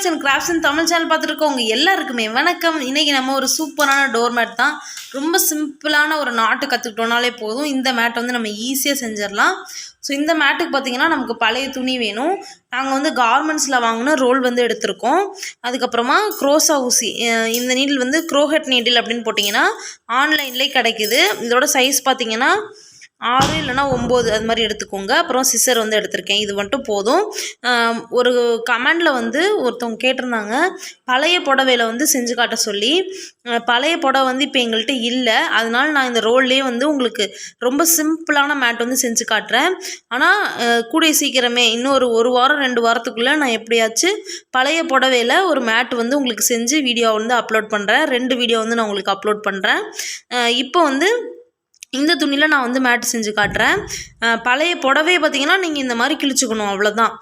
Arts and crafts Tamil channel பார்த்துருக்கோங்க எல்லாருக்குமே வணக்கம். இன்றைக்கி நம்ம ஒரு சூப்பரான டோர் மேட் தான், ரொம்ப சிம்பிளான ஒரு நாட்டு கற்றுக்கிட்டோனாலே போதும். இந்த மேட் வந்து நம்ம ஈஸியாக செஞ்சிடலாம். ஸோ இந்த மேட்டுக்கு பார்த்திங்கன்னா நமக்கு பழைய துணி வேணும். நாங்கள் வந்து கார்மெண்ட்ஸில் வாங்கின ரோல் வந்து எடுத்திருக்கோம். அதுக்கப்புறமா க்ரோசா ஊசி, இந்த நீடில் வந்து க்ரோஹெட் நீடில் அப்படின்னு போட்டிங்கன்னா ஆன்லைன்லேயே கிடைக்குது. இதோட சைஸ் பார்த்திங்கன்னா 6 இல்லைனா 9 அது மாதிரி எடுத்துக்கோங்க. அப்புறம் சிசர் வந்து எடுத்திருக்கேன். இது மட்டும் போதும். ஒரு கமெண்டில் வந்து ஒருத்தவங்க கேட்டிருந்தாங்க பழைய புடவையில் வந்து செஞ்சு காட்ட சொல்லி. பழைய புடவை வந்து இப்போ எங்கள்கிட்ட இல்லை, அதனால நான் இந்த ரோல்லேயே வந்து உங்களுக்கு ரொம்ப சிம்பிளான மேட் வந்து செஞ்சு காட்டுறேன். ஆனால் கூடிய சீக்கிரமே இன்னும் ஒரு வாரம் 2 வாரத்துக்குள்ளே நான் எப்படியாச்சும் பழைய புடவையில் ஒரு மேட் வந்து உங்களுக்கு செஞ்சு வீடியோ வந்து அப்லோட் பண்ணுறேன். 2 வீடியோ வந்து நான் உங்களுக்கு அப்லோட் பண்ணுறேன். இப்போ வந்து இந்த துணியில் நான் வந்து மேட்டு செஞ்சு காட்டுறேன். பழைய புடவையை பார்த்திங்கன்னா நீங்கள் இந்த மாதிரி கிழிச்சுக்கணும், அவ்வளோதான்.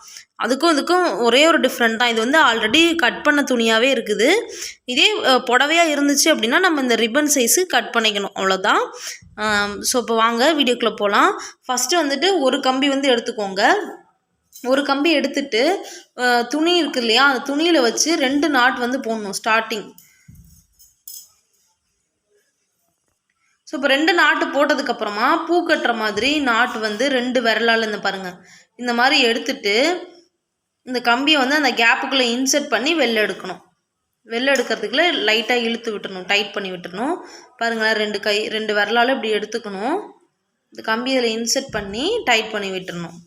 இதுக்கும் ஒரே ஒரு டிஃப்ரெண்ட் தான். இது வந்து ஆல்ரெடி கட் பண்ண துணியாகவே இருக்குது. இதே புடவையாக இருந்துச்சு அப்படின்னா நம்ம இந்த ரிப்பன் சைஸு கட் பண்ணிக்கணும், அவ்வளோதான். ஸோ இப்போ வாங்க வீடியோக்குள்ளே போகலாம். ஃபஸ்ட்டு வந்துட்டு ஒரு கம்பி வந்து எடுத்துக்கோங்க. ஒரு கம்பி எடுத்துட்டு துணி இருக்குது இல்லையா, அந்த துணியில் வச்சு 2 நாட் வந்து போடணும் ஸ்டார்டிங். ஸோ இப்போ 2 நாட்டு போட்டதுக்கப்புறமா பூ கட்டுற மாதிரி நாட்டு வந்து 2 விரலால் இந்த பாருங்கள் இந்த மாதிரி எடுத்துட்டு இந்த கம்பியை வந்து அந்த கேப்புக்குள்ளே இன்சர்ட் பண்ணி வெளில எடுக்கணும். வெளில எடுக்கிறதுக்குள்ளே லைட்டாக இழுத்து விட்டுறணும், டைட் பண்ணி விட்டுறணும். பாருங்களேன், 2 விரலால் இப்படி எடுத்துக்கணும். இந்த கம்பி இதில் இன்சர்ட் பண்ணி டைட் பண்ணி விட்டுறணும்.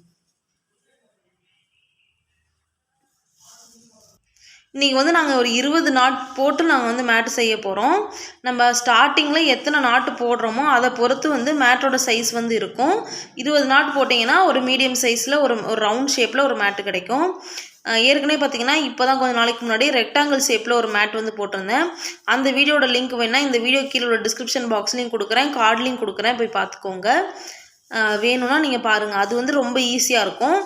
இன்றைக்கி வந்து நாங்கள் ஒரு 20 நாட் போட்டு நாங்கள் வந்து மேட்டு செய்ய போகிறோம். நம்ம ஸ்டார்டிங்கில் எத்தனை நாட்டு போடுறோமோ அதை பொறுத்து வந்து மேட்டோட சைஸ் வந்து இருக்கும். 20 நாட்டு போட்டிங்கன்னா ஒரு மீடியம் சைஸில் ஒரு ரவுண்ட் ஷேப்பில் ஒரு மேட்டு கிடைக்கும். ஏற்கனவே பார்த்திங்கன்னா இப்போ தான் கொஞ்சம் நாளைக்கு முன்னாடி ரெக்டாங்கிள் ஷேப்பில் ஒரு மேட் வந்து போட்டிருந்தேன். அந்த வீடியோட லிங்க் வேணால் இந்த வீடியோ கீழே உள்ள டிஸ்கிரிப்ஷன் பாக்ஸ்லேயும் கொடுக்குறேன், கார்ட்லேயும் கொடுக்குறேன், போய் பார்த்துக்கோங்க. வேணும்னா நீங்கள் பாருங்கள், அது வந்து ரொம்ப ஈஸியாக இருக்கும்.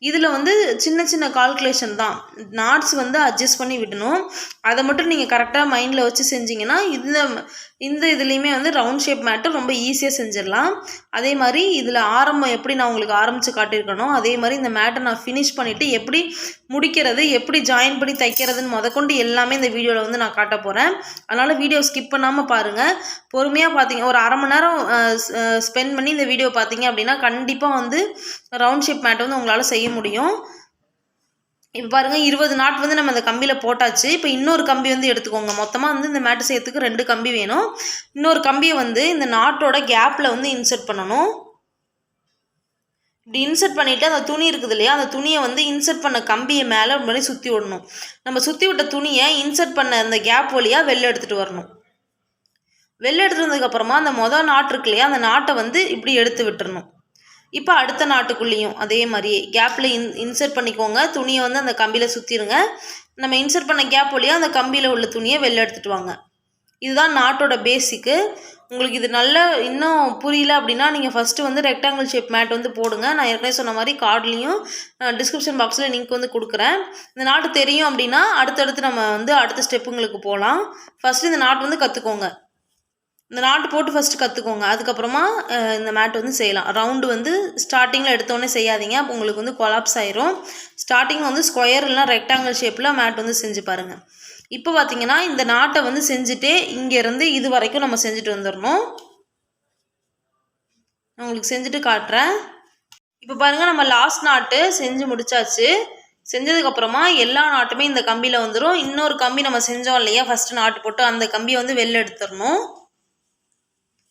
இதில் வந்து சின்ன சின்ன கால்குலேஷன் தான், நாட்ஸ் வந்து அட்ஜஸ்ட் பண்ணி விடணும். அதை மட்டும் நீங்கள் கரெக்டாக மைண்டில் வச்சு செஞ்சிங்கன்னா இந்த இதுலேயுமே வந்து ரவுண்ட் ஷேப் மேட்டு ரொம்ப ஈஸியாக செஞ்சிடலாம். அதே மாதிரி இதில் ஆரம்பம் எப்படி நான் உங்களுக்கு ஆரம்பித்து காட்டியிருக்கணும், அதே மாதிரி இந்த மேட்டை நான் ஃபினிஷ் பண்ணிவிட்டு எப்படி முடிக்கிறது, எப்படி ஜாயின் பண்ணி தைக்கிறதுன்னு முதற்கொண்டு எல்லாமே இந்த வீடியோவில் வந்து நான் காட்ட போகிறேன். அதனால் வீடியோ ஸ்கிப் பண்ணாமல் பாருங்கள். பொறுமையாக பார்த்தீங்க, ஒரு அரை மணி நேரம் ஸ்பெண்ட் பண்ணி இந்த வீடியோ பார்த்தீங்க அப்படின்னா கண்டிப்பாக வந்து ரவுண்ட் ஷேப் மேட்டை வந்து உங்களால் செய்ய முடியும். இப்போ பாருங்கள், 20 நாட் வந்து நம்ம அந்த கம்பியில் போட்டாச்சு. இப்போ இன்னொரு கம்பி வந்து எடுத்துக்கோங்க. மொத்தமாக வந்து இந்த மேட்டு செய்யறதுக்கு 2 கம்பி வேணும். இன்னொரு கம்பியை வந்து இந்த நாட்டோட கேப்பில் வந்து இன்சர்ட் பண்ணணும். இப்படி இன்சர்ட் பண்ணிவிட்டு அந்த துணி இருக்குது இல்லையா, அந்த துணியை வந்து இன்சர்ட் பண்ண கம்பியை மேலே ஒரு மாதிரி சுற்றி விடணும். நம்ம சுற்றி விட்ட துணியை இன்சர்ட் பண்ண அந்த கேப் வழியாக வெளில எடுத்துகிட்டு வரணும். வெளில எடுத்துகிட்டு வந்ததுக்கப்புறமா அந்த மொதல் நாட் இருக்கு இல்லையா, அந்த நாட்டை வந்து இப்படி எடுத்து விட்டுறணும். இப்போ அடுத்த நாட்டுக்குள்ளேயும் அதே மாதிரியே கேப்பில் இன்சர்ட் பண்ணிக்கோங்க. துணியை வந்து அந்த கம்பியில் சுற்றிடுங்க. நம்ம இன்சர்ட் பண்ண கேப் வழியாக அந்த கம்பியில் உள்ள துணியை வெளில எடுத்துகிட்டு வாங்க. இதுதான் நாட்டோட பேசிக்கு. உங்களுக்கு இது நல்லா இன்னும் புரியல அப்படின்னா நீங்கள் ஃபஸ்ட்டு வந்து ரெக்டாங்கிள் ஷேப் மேட் வந்து போடுங்க. நான் ஏற்கனவே சொன்ன மாதிரி கார்ட்லேயும் டிஸ்கிரிப்ஷன் பாக்ஸில் லிங்க் வந்து கொடுக்குறேன். இந்த நாட்டு தெரியும் அப்படின்னா அடுத்தடுத்து நம்ம வந்து அடுத்த ஸ்டெப்புங்களுக்கு போகலாம். ஃபஸ்ட்டு இந்த நாட்டு வந்து கற்றுக்கோங்க. இந்த நாட்டு போட்டு ஃபஸ்ட்டு கற்றுக்கோங்க. அதுக்கப்புறமா இந்த மேட் வந்து செய்யலாம். ரவுண்டு வந்து ஸ்டார்டிங்கில் எடுத்தோடனே செய்யாதீங்க, அப்போ உங்களுக்கு வந்து கொலாப்ஸ் ஆயிரும். ஸ்டார்டிங் வந்து ஸ்கொயர் இல்லைனா ரெக்டாங்கிள் ஷேப்பில் மேட் வந்து செஞ்சு பாருங்கள். இப்போ பார்த்தீங்கன்னா இந்த நாட்டை வந்து செஞ்சுட்டே இங்கேருந்து இது வரைக்கும் நம்ம செஞ்சுட்டு வந்துடணும். நான் உங்களுக்கு செஞ்சுட்டு காட்டுறேன். இப்போ பாருங்கள், நம்ம லாஸ்ட் நாட்டு செஞ்சு முடிச்சாச்சு. செஞ்சதுக்கப்புறமா எல்லா நாட்டுமே இந்த கம்பியில் வந்துடும். இன்னொரு கம்பி நம்ம செஞ்சோம் இல்லையா ஃபஸ்ட்டு நாட்டு போட்டு, அந்த கம்பியை வந்து வெளில எடுத்துடணும்.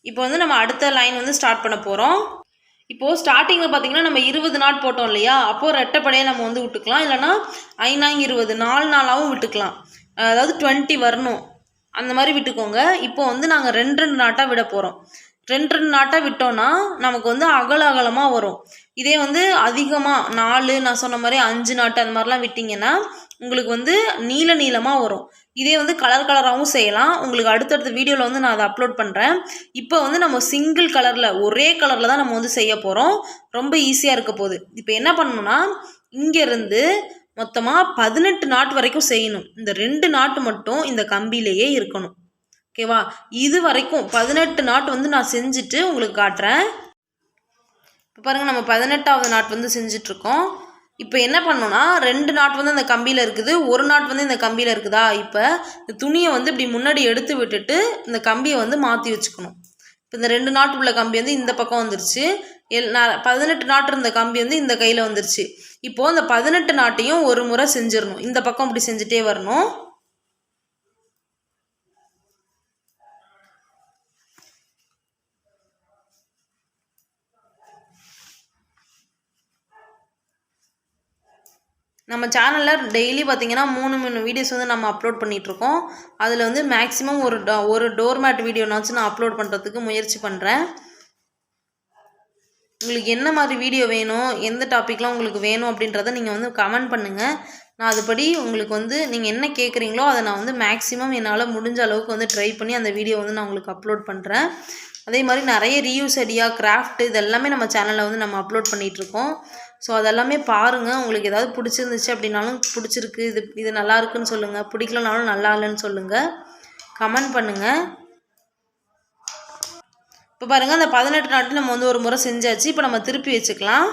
இப்போ வந்து நம்ம அடுத்த லைன் வந்து ஸ்டார்ட் பண்ண போகிறோம். இப்போது ஸ்டார்டிங்கில் பார்த்திங்கன்னா நம்ம 20 நாட் போட்டோம் இல்லையா, அப்போது ரெட்டைப்படையாக நம்ம வந்து விட்டுக்கலாம். இல்லைனா 5 4 நாளாகவும் விட்டுக்கலாம். அதாவது 20 வரணும், அந்த மாதிரி விட்டுக்கோங்க. இப்போ வந்து நாங்கள் 2 நாட்டாக விட போகிறோம். 2 நாட்டாக விட்டோன்னா நமக்கு வந்து அகலமாக வரும். இதே வந்து அதிகமாக 4 நான் சொன்ன மாதிரி 5 நாட்டு அந்த மாதிரிலாம் விட்டிங்கன்னா உங்களுக்கு வந்து நீளமாக வரும். இதே வந்து கலராகவும் செய்யலாம். உங்களுக்கு அடுத்தடுத்த வீடியோவில் வந்து நான் அதை அப்லோட் பண்ணுறேன். இப்போ வந்து நம்ம சிங்கிள் கலரில் ஒரே கலரில் தான் நம்ம வந்து செய்ய போகிறோம். ரொம்ப ஈஸியாக இருக்க போகுது. இப்போ என்ன பண்ணணும்னா இங்கேருந்து மொத்தமாக 18 நாட்டு வரைக்கும் செய்யணும். இந்த 2 நாட்டு மட்டும் இந்த கம்பியிலேயே இருக்கணும். ஓகேவா? இது வரைக்கும் 18 நாட்டு வந்து நான் செஞ்சுட்டு உங்களுக்கு காட்டுறேன். இப்போ பாருங்கள், நம்ம 18வது நாட் வந்து செஞ்சிட்ருக்கோம். இப்போ என்ன பண்ணணும்னா 2 நாட் வந்து அந்த கம்பியில் இருக்குது, ஒரு நாட் வந்து இந்த கம்பியில் இருக்குதா. இப்போ இந்த துணியை வந்து இப்படி முன்னாடி எடுத்து விட்டுட்டு இந்த கம்பியை வந்து மாற்றி வச்சுக்கணும். இப்போ இந்த 2 நாட் உள்ள கம்பி வந்து இந்த பக்கம் வந்துருச்சு. 18 நாட் இருந்த கம்பி வந்து இந்த கையில் வந்துருச்சு. இப்போது இந்த 18 நாட்டையும் ஒரு முறை செஞ்சிடணும். இந்த பக்கம் இப்படி செஞ்சுட்டே வரணும். நம்ம சேனலில் டெய்லி பார்த்திங்கன்னா 3 வீடியோஸ் வந்து நம்ம அப்லோட் பண்ணிகிட்ருக்கோம். அதில் வந்து மேக்ஸிமம் ஒரு டோர்மேட் வீடியோனாச்சும் நான் அப்லோட் பண்ணுறதுக்கு முயற்சி பண்ணுறேன். உங்களுக்கு என்ன மாதிரி வீடியோ வேணும், எந்த டாப்பிக்லாம் உங்களுக்கு வேணும் அப்படின்றத நீங்கள் வந்து கமெண்ட் பண்ணுங்கள். நான் அதுபடி உங்களுக்கு வந்து நீங்கள் என்ன கேட்குறீங்களோ அதை நான் வந்து மேக்ஸிமம் என்னால் முடிஞ்ச அளவுக்கு வந்து ட்ரை பண்ணி அந்த வீடியோ வந்து நான் உங்களுக்கு அப்லோட் பண்ணுறேன். அதே மாதிரி நிறைய ரீயூஸ் ஐடியா, கிராஃப்ட் இது எல்லாமே நம்ம சேனலில் வந்து நம்ம அப்லோட் பண்ணிகிட்ருக்கோம். ஸோ அதெல்லாமே பாருங்கள். உங்களுக்கு ஏதாவது பிடிச்சிருந்துச்சு அப்படின்னாலும் பிடிச்சிருக்கு, இது நல்லா இருக்குன்னு சொல்லுங்கள். பிடிக்கலனாலும் நல்லா இல்லைன்னு சொல்லுங்கள், கமெண்ட் பண்ணுங்கள். இப்போ பாருங்கள், அந்த 18 நாட்டு நம்ம வந்து ஒரு முறை செஞ்சாச்சு. இப்போ நம்ம திருப்பி வச்சுக்கலாம்.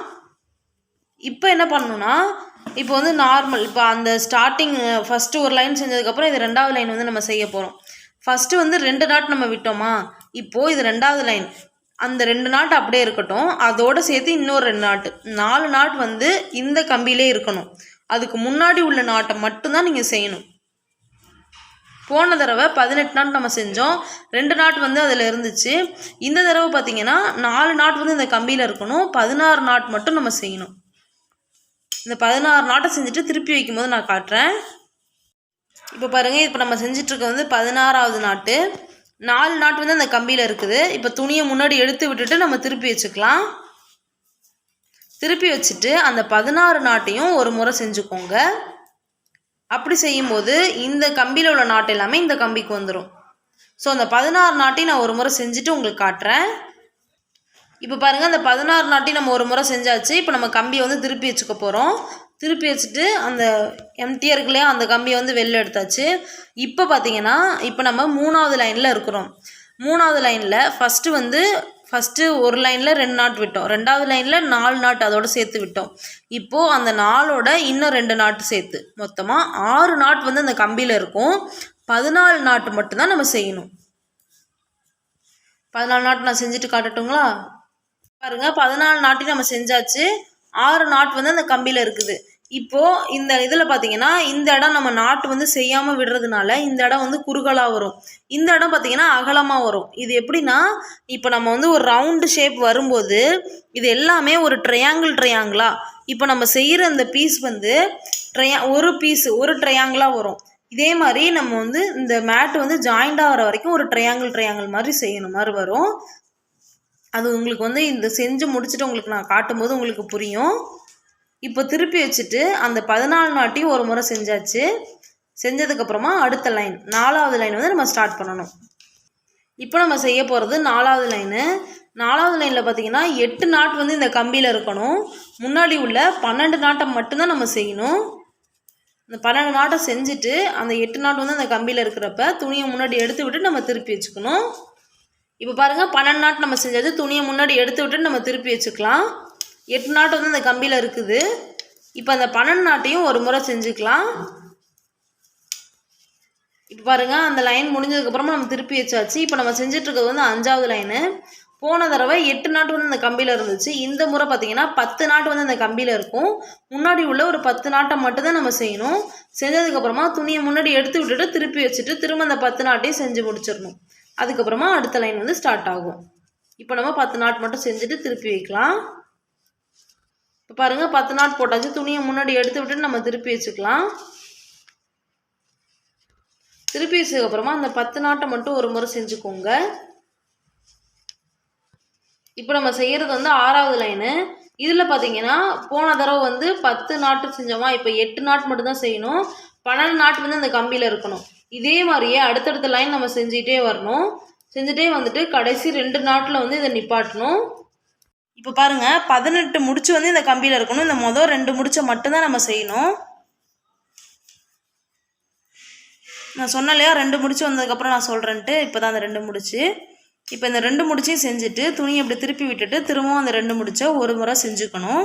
இப்போ என்ன பண்ணணும்னா, இப்போ வந்து நார்மல் இப்போ அந்த ஸ்டார்டிங் ஃபஸ்ட்டு ஒரு லைன் செஞ்சதுக்கப்புறம் இது 2வது லைன் வந்து நம்ம செய்ய போகிறோம். ஃபஸ்ட்டு வந்து 2 நாட் நம்ம விட்டோமா, இப்போது இது 2வது லைன். அந்த 2 நாட் அப்படியே இருக்கட்டும், அதோடு சேர்த்து இன்னொரு 2 நாட்டு, 4 நாட் வந்து இந்த கம்பியிலே இருக்கணும். அதுக்கு முன்னாடி உள்ள நாட்டை மட்டும்தான் நீங்கள் செய்யணும். போன தடவை 18 நாட் நம்ம செஞ்சோம், 2 நாட் வந்து அதில் இருந்துச்சு. இந்த தடவை பார்த்திங்கன்னா 4 நாட் வந்து இந்த கம்பியில் இருக்கணும், 16 நாட் மட்டும் நம்ம செய்யணும். இந்த 16 நாட்டை செஞ்சுட்டு திருப்பி வைக்கும்போது நான் காட்டுறேன். இப்போ பாருங்கள், இப்போ நம்ம செஞ்சிட்ருக்க வந்து 16வது நாட்டு. 4 நாட் வந்து அந்த கம்பியில் இருக்குது. இப்போ துணியை முன்னாடி எடுத்து விட்டுட்டு நம்ம திருப்பி வச்சுக்கலாம். திருப்பி வச்சுட்டு அந்த 16 நாட்டையும் ஒரு முறை செஞ்சுக்கோங்க. அப்படி செய்யும்போது இந்த கம்பியில் உள்ள நாட்டு எல்லாமே இந்த கம்பிக்கு வந்துடும். ஸோ அந்த 16 நாட்டையும் நான் ஒரு முறை செஞ்சுட்டு உங்களுக்கு காட்டுறேன். இப்போ பாருங்கள், அந்த 16 நாட்டையும் நம்ம ஒரு முறை செஞ்சாச்சு. இப்போ நம்ம கம்பியை வந்து திருப்பி வச்சுக்க போகிறோம். திருப்பி வச்சுட்டு அந்த எம்டியாக இருக்கு இல்லையா, அந்த கம்பியை வந்து வெளில எடுத்தாச்சு. இப்போ பார்த்திங்கன்னா இப்போ நம்ம 3வது லைனில் இருக்கிறோம். 3வது லைனில் ஃபஸ்ட்டு ஒரு லைனில் 2 நாட் விட்டோம், 2வது லைனில் 4 நாட் அதோடு சேர்த்து விட்டோம். இப்போது அந்த 4ஓட இன்னும் 2 நாட்டு சேர்த்து மொத்தமாக 6 நாட் வந்து அந்த கம்பியில் இருக்கும். 14 நாட்டு மட்டும்தான் நம்ம செய்யணும். 14 நாட்டு நான் செஞ்சுட்டு காட்டட்டுங்களா? பாருங்கள், 14 நாட்டையும் நம்ம செஞ்சாச்சு. 6 நாட் வந்து அந்த கம்பியில் இருக்குது. இப்போது இந்த இதில் பார்த்திங்கன்னா இந்த இடம் நம்ம நாட்டு வந்து செய்யாமல் விடுறதுனால இந்த இடம் வந்து குறுகலாக வரும், இந்த இடம் பார்த்திங்கன்னா அகலமாக வரும். இது எப்படின்னா, இப்போ நம்ம வந்து ஒரு ரவுண்டு ஷேப் வரும்போது இது எல்லாமே ஒரு ட்ரையாங்கிளாக, இப்போ நம்ம செய்கிற இந்த பீஸ் வந்து ஒரு ட்ரையாங்கிளாக வரும். இதே மாதிரி நம்ம வந்து இந்த மேட்டு வந்து ஜாயிண்ட் ஆகிற வரைக்கும் ஒரு ட்ரையாங்கிள் மாதிரி செய்யணும் மாதிரி வரும். அது உங்களுக்கு வந்து இந்த செஞ்சு முடிச்சுட்டு உங்களுக்கு நான் காட்டும்போது உங்களுக்கு புரியும். இப்போ திருப்பி வச்சுட்டு அந்த 14 நாட்டையும் ஒரு முறை செஞ்சாச்சு. செஞ்சதுக்கப்புறமா அடுத்த லைன் 4வது லைன் வந்து நம்ம ஸ்டார்ட் பண்ணணும். இப்போ நம்ம செய்ய போகிறது 4வது லைனு. 4வது லைனில் பார்த்திங்கன்னா 8 நாட் வந்து இந்த கம்பியில் இருக்கணும். முன்னாடி உள்ள 12 நாட்டை மட்டும்தான் நம்ம செய்யணும். இந்த 12 நாட்டை செஞ்சுட்டு அந்த 8 நாட் வந்து அந்த கம்பியில் இருக்கிறப்ப துணியை முன்னாடி எடுத்து விட்டு நம்ம திருப்பி வச்சுக்கணும். இப்போ பாருங்கள், 12 நாட் நம்ம செஞ்சாச்சு. துணியை முன்னாடி எடுத்து விட்டு நம்ம திருப்பி வச்சுக்கலாம். 8 நாட் வந்து அந்த கம்பியில் இருக்குது. இப்போ அந்த 12 நாட்டையும் ஒரு முறை செஞ்சுக்கலாம். இப்போ பாருங்கள், அந்த லைன் முடிஞ்சதுக்கப்புறமா நம்ம திருப்பி வச்சாச்சு. இப்போ நம்ம செஞ்சிட்ருக்கிறது வந்து 5வது லைனு. போன தடவை 8 நாட் வந்து அந்த கம்பியில் இருந்துச்சு. இந்த முறை பார்த்திங்கன்னா 10 நாட் வந்து அந்த கம்பியில் இருக்கும். முன்னாடி உள்ள ஒரு 10 நாட்டை மட்டும்தான் நம்ம செய்யணும். செஞ்சதுக்கப்புறமா துணியை முன்னாடி எடுத்து விட்டுட்டு திருப்பி வச்சுட்டு திரும்ப அந்த 10 நாட்டையும் செஞ்சு முடிச்சிடணும். அதுக்கப்புறமா அடுத்த லைன் வந்து ஸ்டார்ட் ஆகும். இப்போ நம்ம 10 நாட் மட்டும் செஞ்சுட்டு திருப்பி வைக்கலாம். இப்போ பாருங்கள், 10 நாட் போட்டாச்சு. துணியை முன்னாடி எடுத்து விட்டுட்டு நம்ம திருப்பி வச்சுக்கலாம். திருப்பி வச்சதுக்கப்புறமா அந்த 10 நாட்டை மட்டும் ஒரு முறை செஞ்சுக்கோங்க. இப்போ நம்ம செய்கிறது வந்து 6வது லைனு. இதில் பார்த்திங்கன்னா போன தடவை வந்து 10 நாட்டு செஞ்சோமா, இப்போ 8 நாட் மட்டும்தான் செய்யணும். 12 நாட் வந்து அந்த கம்பியில் இருக்கணும். இதே மாதிரியே அடுத்தடுத்த லைன் நம்ம செஞ்சுட்டே வரணும். செஞ்சுட்டே வந்துட்டு கடைசி 2 நாட்டில் வந்து இதை நிப்பாட்டணும். இப்போ பாருங்கள், 18 முடிச்சு வந்து இந்த கம்பியில் இருக்கணும். இந்த மொதல் 2 முடிச்சை மட்டும்தான் நம்ம செய்யணும். நான் சொன்னேன் இல்லையா, 2 முடிச்சு வந்ததுக்கப்புறம் நான் சொல்கிறேன்ட்டு. இப்போ தான் அந்த 2 முடிச்சு. இப்போ இந்த 2 முடிச்சையும் செஞ்சுட்டு துணியை இப்படி திருப்பி விட்டுட்டு திரும்பவும் அந்த 2 முடிச்சை ஒரு முறை செஞ்சுக்கணும்.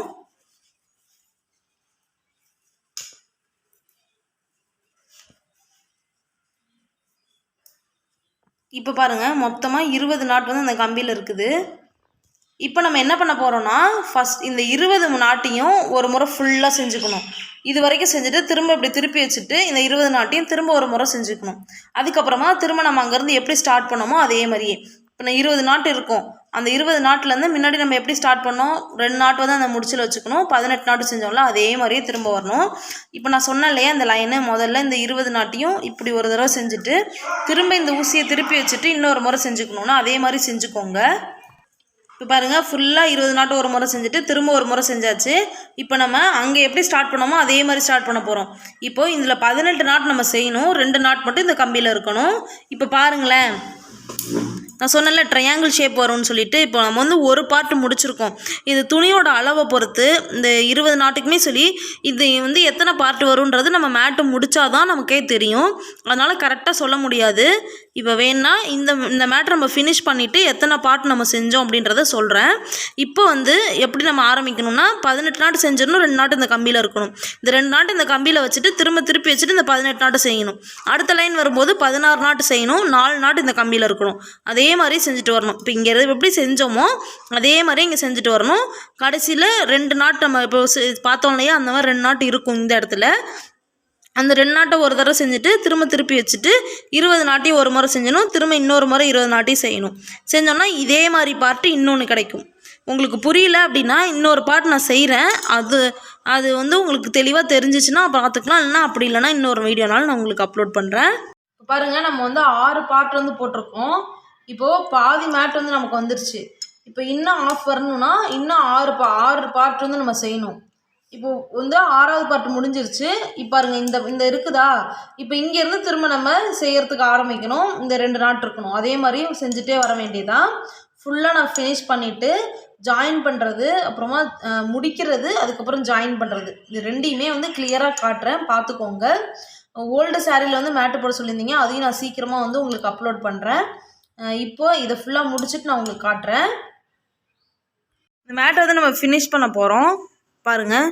இப்போ பாருங்கள் மொத்தமாக 20 நாட் வந்து அந்த கம்பியில் இருக்குது. இப்போ நம்ம என்ன பண்ண போகிறோம்னா ஃபஸ்ட் இந்த 20 நாட்டையும் ஒரு முறை ஃபுல்லாக செஞ்சுக்கணும். இது வரைக்கும் செஞ்சுட்டு திரும்ப இப்படி திருப்பி வச்சுட்டு இந்த 20 நாட்டையும் திரும்ப ஒரு முறை செஞ்சுக்கணும். அதுக்கப்புறமா திரும்ப நம்ம அங்கேருந்து எப்படி ஸ்டார்ட் பண்ணோமோ அதே மாதிரியே இப்போ நான் 20 நாட்டு இருக்கும். அந்த 20 நாட்டிலேருந்து முன்னாடி நம்ம எப்படி ஸ்டார்ட் பண்ணோம் 2 நாட்டு வந்து அந்த முடிச்சில் வச்சுக்கணும். 18 நாட்டு செஞ்சோம்ல அதே மாதிரியே திரும்ப வரணும். இப்போ நான் சொன்னேன் இல்லையா இந்த லைனு முதல்ல இந்த 20 நாட்டையும் இப்படி ஒரு தடவை செஞ்சுட்டு திரும்ப இந்த ஊசியை திருப்பி வச்சுட்டு இன்னொரு முறை செஞ்சுக்கணுன்னா அதே மாதிரி செஞ்சுக்கோங்க. இப்போ பாருங்கள் ஃபுல்லாக 20 நாட்டு ஒரு முறை செஞ்சுட்டு திரும்ப ஒரு முறை செஞ்சாச்சு. இப்போ நம்ம அங்கே எப்படி ஸ்டார்ட் பண்ணோமோ அதே மாதிரி ஸ்டார்ட் பண்ண போகிறோம். இப்போது இதில் 18 நாட் நம்ம செய்யணும். 2 நாட் மட்டும் இந்த கம்பியில் இருக்கணும். இப்போ பாருங்களேன் நான் சொன்னல ட்ரையாங்கிள் ஷேப் வரும்னு சொல்லிட்டு இப்போ நம்ம வந்து ஒரு பார்ட்டு முடிச்சிருக்கோம். இது துணியோட அளவை பொறுத்து இந்த 20 நாட்டுக்குமே சொல்லி இது வந்து எத்தனை பார்ட் வரும்ன்றது நம்ம மேட்டு முடித்தாதான் நமக்கே தெரியும். அதனால் கரெக்டாக சொல்ல முடியாது. இப்போ வேணா இந்த மேட்டை நம்ம ஃபினிஷ் பண்ணிவிட்டு எத்தனை பார்ட் நம்ம செஞ்சோம் அப்படின்றத சொல்கிறேன். இப்போ வந்து எப்படி நம்ம ஆரம்பிக்கணும்னா 18 நாட்டு செஞ்சிடணும். 2 நாட்டு இந்த கம்பியில் இருக்கணும். இந்த 2 நாட்டு இந்த கம்பியில் வச்சுட்டு திருப்பி வச்சுட்டு இந்த 18 நாட்டு செய்யணும். அடுத்த லைன் வரும்போது 16 நாட்டு செய்யணும். 4 நாட்டு இந்த கம்பியில் இருக்கணும். அதே மாதிரி செஞ்சுட்டு வரணும். இப்போ இங்கே எப்படி செஞ்சோமோ அதே மாதிரி இங்கே செஞ்சுட்டு வரணும். கடைசியில் 2 நாட்டு நம்ம இப்போ பார்த்தோம் இல்லையா அந்த மாதிரி 2 நாட்டு இருக்கும் இந்த இடத்துல. அந்த 2 நாட்டை ஒரு தடவை செஞ்சுட்டு திருப்பி வச்சுட்டு 20 நாட்டையும் ஒரு முறை செஞ்சணும். திரும்ப இன்னொரு முறை 20 நாட்டையும் செய்யணும். செஞ்சோன்னா இதே மாதிரி பார்ட்டு இன்னொன்று கிடைக்கும். உங்களுக்கு புரியல அப்படின்னா இன்னொரு பார்ட் நான் செய்கிறேன். அது வந்து உங்களுக்கு தெளிவாக தெரிஞ்சிச்சுன்னா பார்த்துக்கலாம். இல்லைனா அப்படி இல்லைனா இன்னொரு வீடியோனாலும் நான் உங்களுக்கு அப்லோட் பண்ணுறேன். இப்போ பாருங்கள் நம்ம வந்து 6 பார்ட் வந்து போட்டிருக்கோம். இப்போது பாதி மேட் வந்து நமக்கு வந்துருச்சு. இப்போ இன்னும் ஆஃப் வரணும்னா இன்னும் 6 பார்ட் வந்து நம்ம செய்யணும். இப்போது வந்து 6வது பார்ட் முடிஞ்சிருச்சு. இப்போ பாருங்கள் இந்த இருக்குதா. இப்போ இங்கேருந்து திரும்ப நம்ம செய்கிறதுக்கு ஆரம்பிக்கணும். இந்த 2 நாட் இருக்கணும். அதே மாதிரி செஞ்சுட்டே வர வேண்டியதான். ஃபுல்லாக நான் ஃபினிஷ் பண்ணிவிட்டு ஜாயின் பண்ணுறது அப்புறமா முடிக்கிறது அதுக்கப்புறம் ஜாயின் பண்ணுறது இது ரெண்டையுமே வந்து கிளியராக காட்டுறேன் பார்த்துக்கோங்க. ஓல்டு சாரியில் வந்து மேட்டு போட சொல்லியிருந்தீங்க. அதையும் நான் சீக்கிரமாக வந்து உங்களுக்கு அப்லோட் பண்ணுறேன். இப்போ இதை ஃபுல்லாக முடிச்சுட்டு நான் உங்களுக்கு காட்டுறேன். இந்த மேட்டை வந்து நம்ம ஃபினிஷ் பண்ண போகிறோம். பாருங்கள்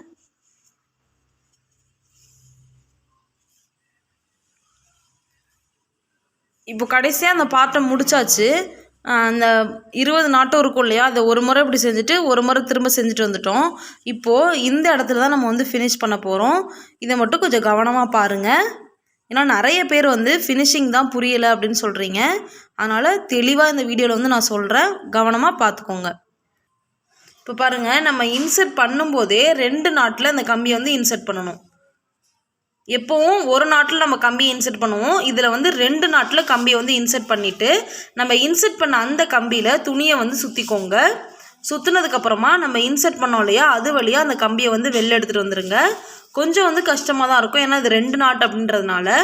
இப்போ கடைசியாக அந்த பார்ட்டை முடிச்சாச்சு. அந்த 20 நாட்டும் இருக்கும் இல்லையா அதை ஒரு முறை இப்படி செஞ்சுட்டு ஒரு முறை திரும்ப செஞ்சுட்டு வந்துட்டோம். இப்போது இந்த இடத்துல தான் நம்ம வந்து ஃபினிஷ் பண்ண போகிறோம். இதை மட்டும் கொஞ்சம் கவனமாக பாருங்கள். ஏன்னா நிறைய பேர் வந்து ஃபினிஷிங் தான் புரியலை அப்படின்னு சொல்கிறீங்க. அதனால் தெளிவாக இந்த வீடியோவில் வந்து நான் சொல்கிறேன். கவனமாக பார்த்துக்கோங்க. இப்போ பாருங்கள் நம்ம இன்சர்ட் பண்ணும்போதே 2 நாட்டில் இந்த கம்பியை வந்து இன்சர்ட் பண்ணணும். எப்போவும் ஒரு நாட்டில் நம்ம கம்பியை இன்சர்ட் பண்ணுவோம். இதில் வந்து 2 நாட்டில் கம்பியை வந்து இன்சர்ட் பண்ணிவிட்டு நம்ம இன்சர்ட் பண்ண அந்த கம்பியில் துணியை வந்து சுற்றிக்கோங்க. சுற்றுனதுக்கப்புறமா நம்ம இன்சர்ட் பண்ணோம் இல்லையா அது வழியாக அந்த கம்பியை வந்து வெளில எடுத்துகிட்டு வந்துடுங்க. கொஞ்சம் வந்து கஷ்டமாக தான் இருக்கும். ஏன்னா இது 2 நாட் அப்படின்றதுனால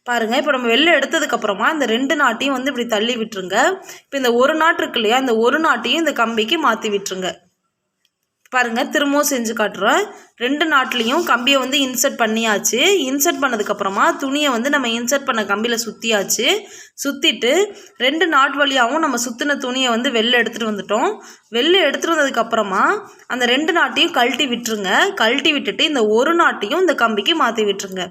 பாருங்கள். இப்போ நம்ம வெளில எடுத்ததுக்கப்புறமா இந்த 2 நாட்டையும் வந்து இப்படி தள்ளி விட்டுருங்க. இப்போ இந்த ஒரு நாட் இருக்கு இல்லையா இந்த ஒரு நாட்டையும் இந்த கம்பிக்கு மாற்றி விட்டுருங்க. பாருங்கள் திரும்பவும் செஞ்சு காட்டுறேன். 2 நாட்லேயும் கம்பியை வந்து இன்சர்ட் பண்ணியாச்சு. இன்சர்ட் பண்ணதுக்கப்புறமா துணியை வந்து நம்ம இன்சர்ட் பண்ண கம்பியில் சுற்றியாச்சு. சுற்றிட்டு 2 நாட் வழியாகவும் நம்ம சுற்றின துணியை வந்து வெளில எடுத்துகிட்டு வந்துட்டோம். வெளில எடுத்துகிட்டு வந்ததுக்கப்புறமா அந்த 2 நாட்டையும் கழட்டி விட்டுருங்க. கழட்டி விட்டுட்டு இந்த ஒரு நாட்டையும் இந்த கம்பிக்கு மாற்றி விட்டுருங்க.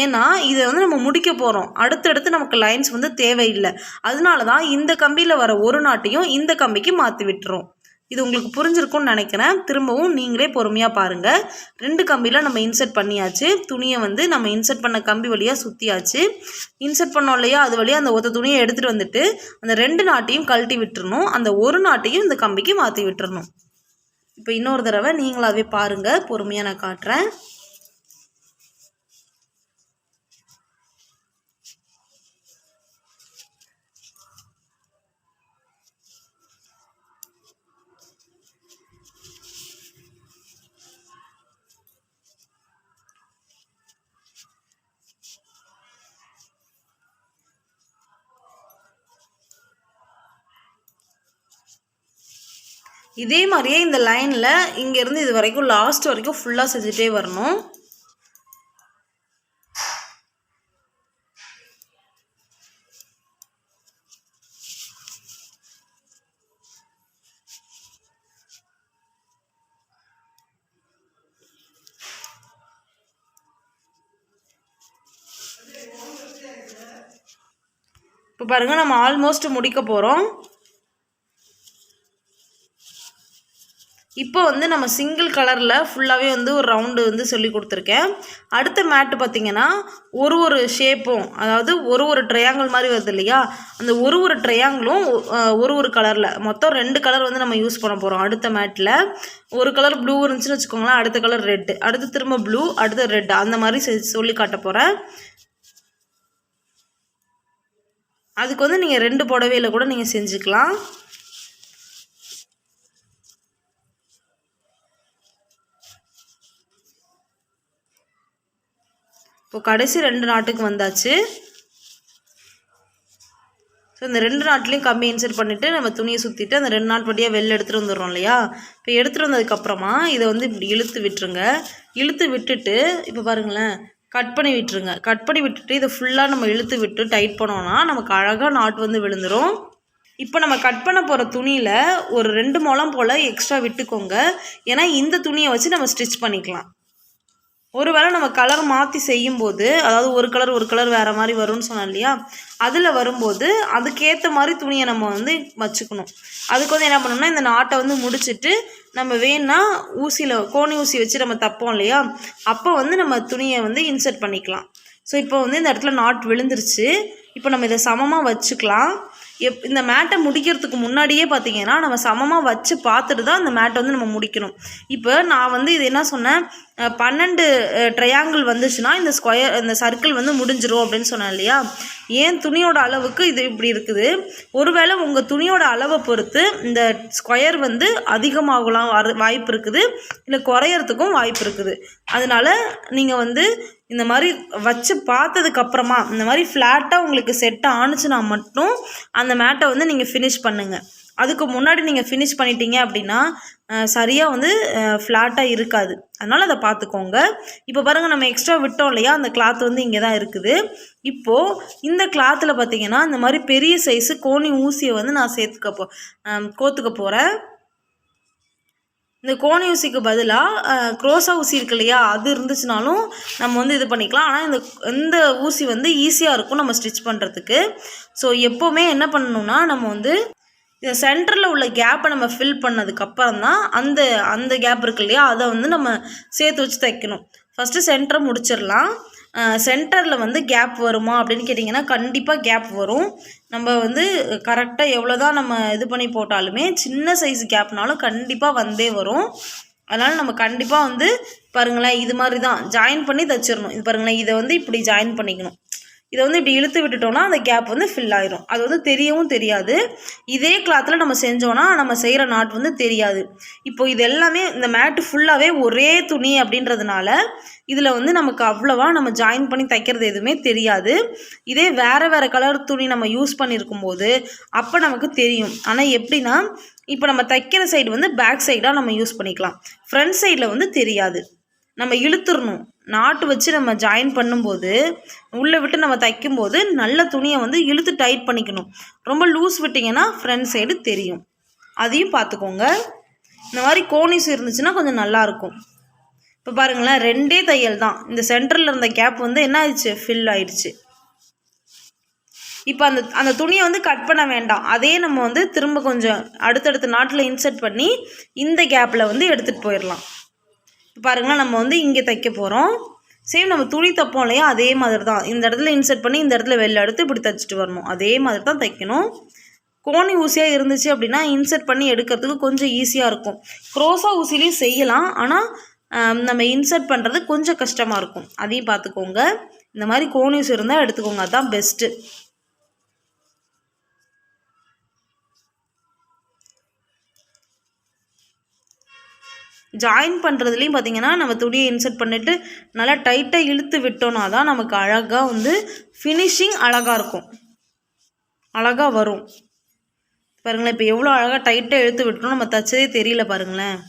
ஏன்னா இதை வந்து நம்ம முடிக்க போகிறோம். அடுத்தடுத்து நமக்கு லைன்ஸ் வந்து தேவையில்லை. அதனால தான் இந்த கம்பியில் வர ஒரு நாட்டையும் இந்த கம்பிக்கு மாற்றி விட்டுறோம். இது உங்களுக்கு புரிஞ்சிருக்கும்னு நினைக்கிறேன். திரும்பவும் நீங்களே பொறுமையாக பாருங்கள். 2 கம்பியில் நம்ம இன்சர்ட் பண்ணியாச்சு. துணியை வந்து நம்ம இன்சர்ட் பண்ண கம்பி வழியாக சுற்றியாச்சு. இன்சர்ட் பண்ணோம் இல்லையா அது வழியாக அந்த ஒத்த துணியை எடுத்துகிட்டு வந்துட்டு அந்த 2 நாட்டையும் கழட்டி விட்டுறணும். அந்த ஒரு நாட்டையும் இந்த கம்பிக்கு மாற்றி விட்டுறணும். இப்போ இன்னொரு தடவை நீங்களாகவே பாருங்கள். பொறுமையாக நான் காட்டுறேன். இதே மாதிரியே இந்த லைனில் இங்கேருந்து இது வரைக்கும் லாஸ்ட் வரைக்கும் ஃபுல்லாக செஞ்சுட்டே வரணும். இப்போ பாருங்கள் நம்ம ஆல்மோஸ்ட் முடிக்க போகிறோம். இப்போ வந்து நம்ம சிங்கிள் கலரில் ஃபுல்லாகவே வந்து ஒரு ரவுண்டு வந்து சொல்லி கொடுத்துருக்கேன். அடுத்த மேட்டு பார்த்திங்கன்னா ஒரு ஷேப்பும், அதாவது ஒரு ட்ரையாங்கிள் மாதிரி வருது இல்லையா, அந்த ஒரு ட்ரையாங்கிளும் ஒரு கலரில் மொத்தம் 2 கலர் வந்து நம்ம யூஸ் பண்ண போகிறோம். அடுத்த மேட்டில் ஒரு கலர் ப்ளூ இருந்துச்சுன்னு வச்சுக்கோங்களேன், அடுத்த கலர் ரெட்டு, அடுத்து திரும்ப ப்ளூ, அடுத்து ரெட், அந்த மாதிரி சொல்லி காட்ட போகிறேன். அதுக்கு வந்து நீங்கள் 2 புடவையில் கூட நீங்கள் செஞ்சுக்கலாம். இப்போ கடைசி 2 நாட்டுக்கு வந்தாச்சு. ஸோ இந்த 2 நாட்லேயும் கம்பி இன்சர்ட் பண்ணிவிட்டு நம்ம துணியை சுற்றிட்டு அந்த 2 நாட் வழியாக வெளில எடுத்துகிட்டு வந்துடுறோம் இல்லையா. இப்போ எடுத்துகிட்டு வந்ததுக்கப்புறமா இதை வந்து இப்படி இழுத்து விட்டுருங்க. இழுத்து விட்டுட்டு இப்போ பாருங்களேன், கட் பண்ணி விட்டுருங்க. கட் பண்ணி விட்டுட்டு இதை ஃபுல்லாக நம்ம இழுத்து விட்டு டைட் பண்ணோன்னா நமக்கு அழகாக நாட் வந்து விழுந்துடும். இப்போ நம்ம கட் பண்ண போகிற துணியில் ஒரு 2 முழம் போல் எக்ஸ்ட்ரா விட்டுக்கோங்க. ஏன்னா இந்த துணியை வச்சு நம்ம ஸ்டிச் பண்ணிக்கலாம். ஒருவேளை நம்ம கலர் மாற்றி செய்யும்போது, அதாவது ஒரு கலர் வேறு மாதிரி வரும்னு சொன்னோம் இல்லையா, அதில் வரும்போது அதுக்கேற்ற மாதிரி துணியை நம்ம வந்து வச்சுக்கணும். அதுக்கு வந்து என்ன பண்ணணும்னா, இந்த நாட்டை வந்து முடிச்சுட்டு நம்ம வேணா ஊசியில் கோணி ஊசி வச்சு நம்ம தப்போம் இல்லையா, அப்போ வந்து நம்ம துணியை வந்து இன்சர்ட் பண்ணிக்கலாம். ஸோ இப்போ வந்து இந்த இடத்துல நாட் விழுந்துருச்சு. இப்போ நம்ம இதை சமமாக வச்சுக்கலாம். இந்த மேட்டை முடிக்கிறதுக்கு முன்னாடியே பார்த்திங்கன்னா நம்ம சமமாக வச்சு பார்த்துட்டு தான் இந்த மேட்டை வந்து நம்ம முடிக்கணும். இப்போ நான் வந்து இது என்ன சொன்னேன், 12 ட்ரையாங்கிள் வந்துச்சுன்னா இந்த சர்க்கிள் வந்து முடிஞ்சிரும் அப்படின்னு சொன்னேன் இல்லையா. ஏன் துணியோட அளவுக்கு இது இப்படி இருக்குது. ஒருவேளை உங்கள் துணியோட அளவை பொறுத்து இந்த ஸ்கொயர் வந்து அதிகமாகலாம் வாய்ப்பு இருக்குது, இல்லை குறையறதுக்கும் வாய்ப்பு இருக்குது. அதனால் நீங்கள் வந்து இந்த மாதிரி வச்சு பார்த்ததுக்கப்புறமா இந்த மாதிரி ஃப்ளாட்டாக உங்களுக்கு செட் ஆணுச்சுன்னா மட்டும் அந்த மேட்டை வந்து நீங்கள் ஃபினிஷ் பண்ணுங்கள். அதுக்கு முன்னாடி நீங்கள் ஃபினிஷ் பண்ணிட்டீங்க அப்படின்னா சரியாக வந்து ஃப்ளாட்டாக இருக்காது. அதனால் அதை பார்த்துக்கோங்க. இப்போ பாருங்கள், நம்ம எக்ஸ்ட்ரா விட்டோம் இல்லையா, அந்த கிளாத் வந்து இங்கே தான் இருக்குது. இப்போது இந்த கிளாத்தில் பார்த்திங்கன்னா இந்த மாதிரி பெரிய சைஸு கோணி ஊசியை வந்து நான் கோத்துக்க போகிறேன். இந்த கோணி ஊசிக்கு பதிலாக க்ரோஸா ஊசி இருக்கு இல்லையா, அது இருந்துச்சுனாலும் நம்ம வந்து இது பண்ணிக்கலாம். ஆனால் இந்த ஊசி வந்து ஈஸியாக இருக்கும் நம்ம ஸ்டிச் பண்ணுறதுக்கு. ஸோ எப்போவுமே என்ன பண்ணணும்னா, நம்ம வந்து இந்த சென்டரில் உள்ள கேப்பை நம்ம ஃபில் பண்ணதுக்கப்புறம் தான் அந்த கேப் இருக்கு இல்லையா, அதை வந்து நம்ம சேர்த்து வச்சு தைக்கணும். ஃபஸ்ட்டு சென்டரை முடிச்சிடலாம். சென்டரில் வந்து கேப் வருமா அப்படின்னு கேட்டிங்கன்னா கண்டிப்பாக கேப் வரும். நம்ம வந்து கரெக்டாக எவ்வளோ தான் நம்ம இது பண்ணி போட்டாலுமே சின்ன சைஸ் கேப்னாலும் கண்டிப்பாக வந்தே வரும். அதனால் நம்ம கண்டிப்பாக வந்து பாருங்களேன், இது மாதிரி தான் ஜாயின் பண்ணி தைச்சிடணும். இது பாருங்களேன், இதை வந்து இப்படி ஜாயின் பண்ணிக்கணும். இதை வந்து இப்படி இழுத்து விட்டுட்டோம்னா அந்த கேப் வந்து ஃபில் ஆயிரும். அது வந்து தெரியவும் தெரியாது. இதே கிளாத்தில் நம்ம செஞ்சோன்னா நம்ம செய்கிற நாட் வந்து தெரியாது. இப்போ இது எல்லாமே இந்த மேட்டு ஃபுல்லாகவே ஒரே துணி அப்படின்றதுனால இதில் வந்து நமக்கு அவ்வளோவா நம்ம ஜாயின் பண்ணி தைக்கிறது எதுவுமே தெரியாது. இதே வேறு கலர் துணி நம்ம யூஸ் பண்ணியிருக்கும் போது அப்போ நமக்கு தெரியும். ஆனால் எப்படின்னா, இப்போ நம்ம தைக்கிற சைடு வந்து பேக் சைடாக நம்ம யூஸ் பண்ணிக்கலாம், ஃப்ரண்ட் சைடில் வந்து தெரியாது. நம்ம இழுத்துடணும். நாட்டு வச்சு நம்ம ஜாயின் பண்ணும்போது உள்ளே விட்டு நம்ம தைக்கும்போது நல்ல துணியை வந்து இழுத்து டைட் பண்ணிக்கணும். ரொம்ப லூஸ் விட்டிங்கன்னா ஃப்ரண்ட் சைடு தெரியும். அதையும் பார்த்துக்கோங்க. இந்த மாதிரி கோனிஸ் இருந்துச்சுன்னா கொஞ்சம் நல்லாயிருக்கும். இப்போ பாருங்களேன், 2 தையல் தான். இந்த சென்டரில் இருந்த கேப் வந்து என்ன ஆயிடுச்சு, ஃபில் ஆயிடுச்சு. இப்போ அந்த துணியை வந்து கட் பண்ண வேண்டாம். அதே நம்ம வந்து திரும்ப கொஞ்சம் அடுத்தடுத்த நாட்டில் இன்சர்ட் பண்ணி இந்த கேப்பில் வந்து எடுத்துகிட்டு போயிடலாம். பாருங்களேன், நம்ம வந்து இங்கே தைக்க போகிறோம். சேம் நம்ம துணி தைப்போம் இல்லையா, அதே மாதிரி தான். இந்த இடத்துல இன்சர்ட் பண்ணி இந்த இடத்துல வெளில எடுத்து இப்படி தைச்சிட்டு வரணும். அதே மாதிரி தான் தைக்கணும். கோணி ஊசியாக இருந்துச்சு அப்படின்னா இன்சர்ட் பண்ணி எடுக்கிறதுக்கு கொஞ்சம் ஈஸியாக இருக்கும். க்ரோஸா ஊசிலையும் செய்யலாம், ஆனால் நம்ம இன்சர்ட் பண்ணுறது கொஞ்சம் கஷ்டமாக இருக்கும். அதையும் பார்த்துக்கோங்க. இந்த மாதிரி கோணி ஊசி இருந்தால் எடுத்துக்கோங்க, அதுதான் பெஸ்ட்டு. ஜாயின் பண்ணுறதுலேயும் பார்த்திங்கன்னா நம்ம துணியை இன்சர்ட் பண்ணிவிட்டு நல்லா டைட்டாக இழுத்து விட்டோன்னா தான் நமக்கு அழகாக வந்து ஃபினிஷிங் அழகாக இருக்கும், அழகாக வரும். பாருங்களேன், இப்போ எவ்வளோ அழகாக டைட்டாக இழுத்து விட்டோம், நம்ம தைச்சதே தெரியல பாருங்களேன்.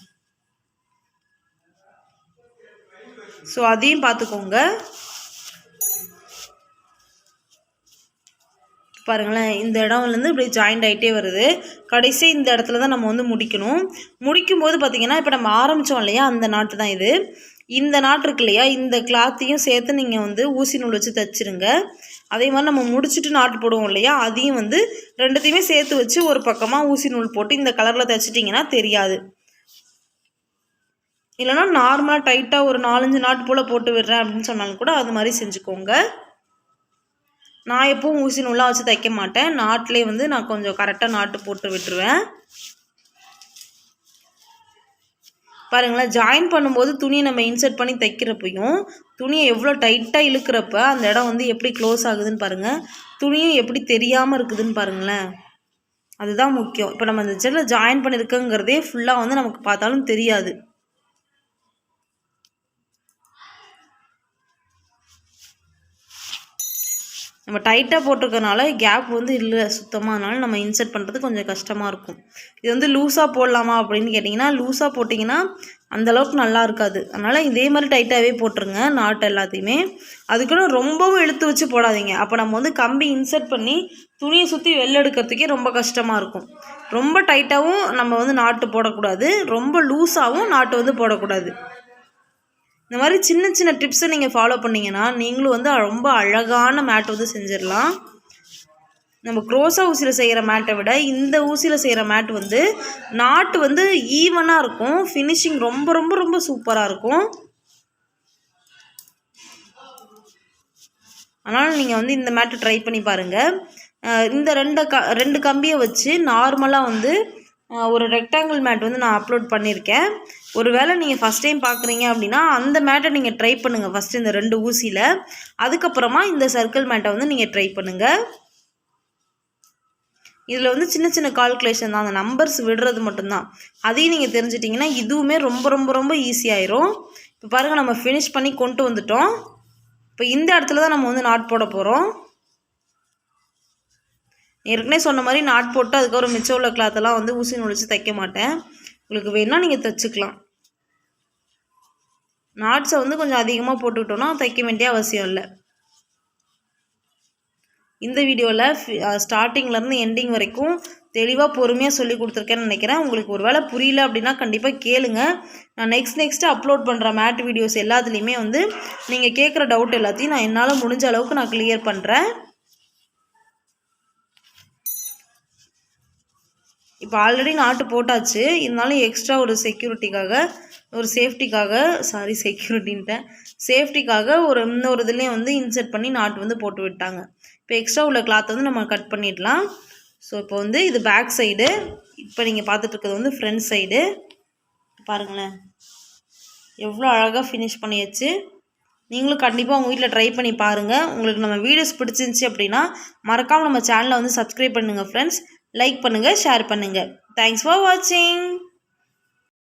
ஸோ அதையும் பார்த்துக்கோங்க. பாருங்களேன், இந்த இடம்லேருந்து இப்படி ஜாயிண்ட் ஆகிட்டே வருது. கடைசி இந்த இடத்துல தான் நம்ம வந்து முடிக்கணும். முடிக்கும்போது பார்த்திங்கன்னா இப்போ நம்ம ஆரம்பித்தோம் இல்லையா, அந்த நாட்டு தான் இது. இந்த நாட் இருக்கு இல்லையா, இந்த கிளாத்தையும் சேர்த்து நீங்கள் வந்து ஊசி நூல் வச்சு தைச்சிருங்க. அதே மாதிரி நம்ம முடிச்சுட்டு நாட்டு போடுவோம் இல்லையா, அதையும் வந்து ரெண்டுத்தையுமே சேர்த்து வச்சு ஒரு பக்கமாக ஊசி நூல் போட்டு இந்த கலரில் தைச்சிட்டிங்கன்னா தெரியாது. இல்லைனா நார்மலாக டைட்டாக ஒரு 4-5 நாட்டு போல் போட்டு விடுறேன் அப்படின்னு சொன்னாலும் கூட அது மாதிரி செஞ்சுக்கோங்க. நான் எப்பவும் ஊசி நூலாக வச்சு தைக்க மாட்டேன். நாட்டிலே வந்து நான் கொஞ்சம் கரெக்டாக நாட்டு போட்டு விட்டுருவேன். பாருங்களேன், ஜாயின் பண்ணும்போது துணியை நம்ம இன்சர்ட் பண்ணி தைக்கிறப்பையும் துணியை எவ்வளோ டைட்டாக இழுக்கிறப்ப அந்த இடம் வந்து எப்படி க்ளோஸ் ஆகுதுன்னு பாருங்கள். துணியும் எப்படி தெரியாமல் இருக்குதுன்னு பாருங்களேன். அதுதான் முக்கியம். இப்போ நம்ம இந்த இடத்துல ஜாயின் பண்ணியிருக்கோங்கிறதே ஃபுல்லாக வந்து நமக்கு பார்த்தாலும் தெரியாது. நம்ம டைட்டாக போட்டிருக்கனால கேப் வந்து இல்லை சுத்தமாக, அதனால நம்ம இன்சர்ட் பண்ணுறது கொஞ்சம் கஷ்டமாக இருக்கும். இது வந்து லூஸாக போடலாமா அப்படின்னு கேட்டிங்கன்னா, லூஸாக போட்டிங்கன்னா அந்தளவுக்கு நல்லா இருக்காது. அதனால் இதே மாதிரி டைட்டாகவே போட்டுருங்க நாட்டு எல்லாத்தையுமே. அதுக்குன்னு ரொம்பவும் இழுத்து வச்சு போடாதீங்க. அப்போ நம்ம வந்து கம்பி இன்சர்ட் பண்ணி துணியை சுற்றி வெளில எடுக்கிறதுக்கே ரொம்ப கஷ்டமாக இருக்கும். ரொம்ப டைட்டாகவும் நம்ம வந்து நாட்டு போடக்கூடாது, ரொம்ப லூஸாகவும் நாட்டு வந்து போடக்கூடாது. இந்த மாதிரி சின்ன சின்ன டிப்ஸை நீங்கள் ஃபாலோ பண்ணிங்கன்னா நீங்களும் வந்து ரொம்ப அழகான மேட் வந்து செஞ்சிடலாம். நம்ம க்ரோஸா ஊசியில் செய்கிற மேட்டை விட இந்த ஊசியில் செய்கிற மேட் வந்து நாட்டு வந்து ஈவனாக இருக்கும். ஃபினிஷிங் ரொம்ப ரொம்ப ரொம்ப சூப்பராக இருக்கும். அதனால் நீங்கள் வந்து இந்த மேட்டை ட்ரை பண்ணி பாருங்கள். இந்த ரெண்டு கம்பியை வச்சு நார்மலாக வந்து ஒரு ரெக்டாங்கிள் மேட் வந்து நான் அப்லோட் பண்ணியிருக்கேன். ஒரு வேளை நீங்கள் ஃபஸ்ட் டைம் பார்க்குறீங்க அப்படின்னா அந்த மேட்டை நீங்கள் ட்ரை பண்ணுங்கள் ஃபஸ்ட்டு இந்த 2 ஊசியில். அதுக்கப்புறமா இந்த சர்க்கிள் மேட்டை வந்து நீங்கள் ட்ரை பண்ணுங்கள். இதில் வந்து சின்ன சின்ன கால்குலேஷன் தான், அந்த நம்பர்ஸ் விடுறது மட்டும்தான். அதையும் நீங்கள் தெரிஞ்சிட்டிங்கன்னா இதுவுமே ரொம்ப ரொம்ப ரொம்ப ஈஸியாயிரும். இப்போ பாருங்கள், நம்ம ஃபினிஷ் பண்ணி கொண்டு வந்துட்டோம். இப்போ இந்த இடத்துல தான் நம்ம வந்து நாட் போட போகிறோம். ஏற்கனவே சொன்ன மாதிரி நாட் போட்டு அதுக்கப்புறம் மிச்சம் உள்ள கிளாத்தெல்லாம் வந்து ஊசி நூல் வச்சு தைக்க மாட்டேன். உங்களுக்கு வேணால் நீங்கள் தைச்சிக்கலாம். நாட்ஸை வந்து கொஞ்சம் அதிகமாக போட்டுக்கிட்டோன்னா தைக்க வேண்டிய அவசியம் இல்லை. இந்த வீடியோவில் ஸ்டார்டிங்லேருந்து எண்டிங் வரைக்கும் தெளிவாக பொறுமையாக சொல்லி கொடுத்துருக்கேன்னு நினைக்கிறேன். உங்களுக்கு ஒரு வேளை புரியல அப்படின்னா கண்டிப்பாக கேளுங்க. நான் நெக்ஸ்ட்டு அப்லோட் பண்ணுற மேட் வீடியோஸ் எல்லாத்துலேயுமே வந்து நீங்கள் கேட்குற டவுட் எல்லாத்தையும் நான் என்னால் முடிஞ்ச அளவுக்கு நான் கிளியர் பண்ணுறேன். இப்போ ஆல்ரெடி நாட்டு போட்டாச்சு, இருந்தாலும் எக்ஸ்ட்ரா ஒரு செக்யூரிட்டிக்காக ஒரு சேஃப்டிக்காக ஒரு இன்னொரு இதுலேயும் வந்து இன்சர்ட் பண்ணி நாட்டு வந்து போட்டு விட்டாங்க. இப்போ எக்ஸ்ட்ரா உள்ள கிளாத்தை வந்து நம்ம கட் பண்ணிடலாம். ஸோ இப்போ வந்து இது பேக் சைடு, இப்போ நீங்கள் பார்த்துட்ருக்கிறது வந்து ஃப்ரண்ட் சைடு. பாருங்களேன் எவ்வளோ அழகாக ஃபினிஷ் பண்ணியாச்சு. நீங்களும் கண்டிப்பாக உங்கள் வீட்டில் ட்ரை பண்ணி பாருங்கள். உங்களுக்கு நம்ம வீடியோஸ் பிடிச்சிருந்துச்சி அப்படின்னா மறக்காமல் நம்ம சேனலை வந்து சப்ஸ்கிரைப் பண்ணுங்கள் ஃப்ரெண்ட்ஸ். லைக் பண்ணுங்கள், ஷேர் பண்ணுங்கள். தேங்க்ஸ் ஃபார் வாட்சிங்.